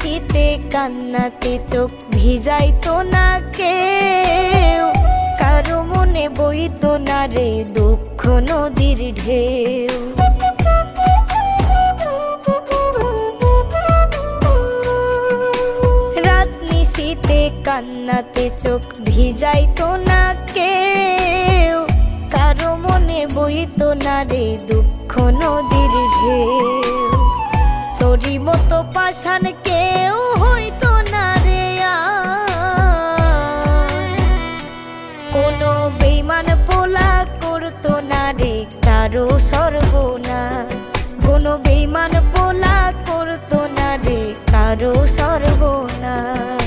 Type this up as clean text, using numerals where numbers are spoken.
নিশীতে কান্নাতে চোখ ভিজাইতো না কেউ, কারো মনে বইতো না রে দুঃখ নদীর ঢেউ। রাত নিশীতে কান্নাতে চোখ ভিজাইতো না কেউ, কারো মনে বইতো না রে দুঃখ নদীর ঢেউ। তোরি মতো পাষাণ কেউ হইতো না রে কোনো বেইমান পোলা করতো না রে কারো সর্বনাশ, কোনো বেইমান পোলা করতো না রে কারো সর্বনাশ।